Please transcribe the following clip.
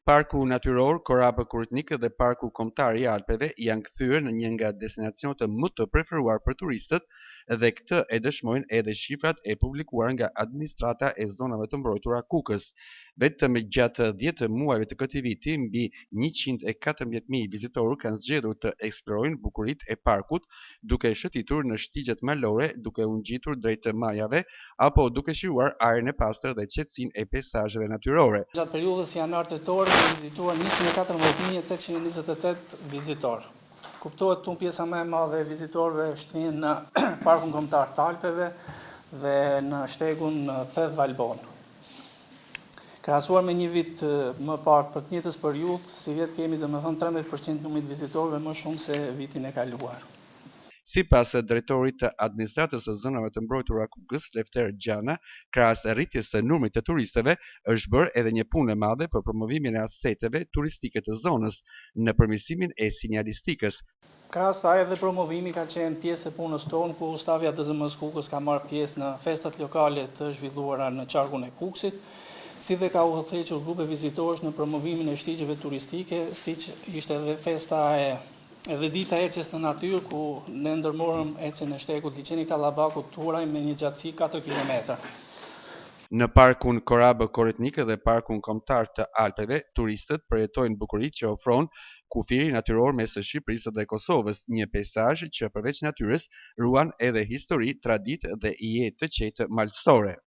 Parku natyror Korabë Koritnik dhe Parku Kombëtar i Alpeve janë kthyer në një nga destinacionet më të preferuar për turistët dhe këtë e dëshmojnë edhe shifrat e publikuar nga administrata e zonave të mbrojtura Kukës. Vetëm gjatë 10 muajve të këtij viti, mbi 114.000 vizitorë kanë zgjedhur të eksplorojnë bukuritë e parkut, duke shëtitur në shtigjet malore, duke u ngjitur drejt majave apo duke shijuar ajrin e pastër dhe qetësinë e peizazheve natyrore. Gjatë periudhës janar-tetor kanë vizituar 114.028 vizitorë. Kuptohet këtu pjesa më e madhe e vizitorëve shtrihen në Parkun Kombëtar të Alpeve dhe në shtegun Theth Valbon. Krahasuar me një vit më parë për të njëjtës periudhë, si vjet kemi domethënë 13% numrit vizitorëve më shumë se vitin e kaluar. Sipas drejtorit të administratës së zonave të mbrojtura Kukës, Lefter Gjana, krahas rritjes së numrit të turistëve, është bërë edhe një punë e madhe për promovimin e aseteve turistike të zonës në përmirësimin e sinjalistikës. Krahas saj edhe promovimi ka qenë pjesë e punës tonë, ku stafi i ADZM-s Kukës ka marrë pjesë në festat lokale të zhvilluara në qarkun e Kukësit, si dhe ka udhëhequr grupe vizitorësh në promovimin e shtigjeve turistike, siç ishte edhe festa edhe dita ecjes në natyrë, ku ne ndërmorëm ecjen e shtegut Liçeni Kallabakut Turaj me një gjatësi 4 km. Në Parkun Korabë Koritnik dhe Parkun Kombëtar të Alpeve, turistët përjetojnë bukuritë që ofron kufiri natyror mes Shqipërisë dhe Kosovës, një peizazh që përveç natyrës ruan edhe histori, traditë dhe jetë të qetë malësore.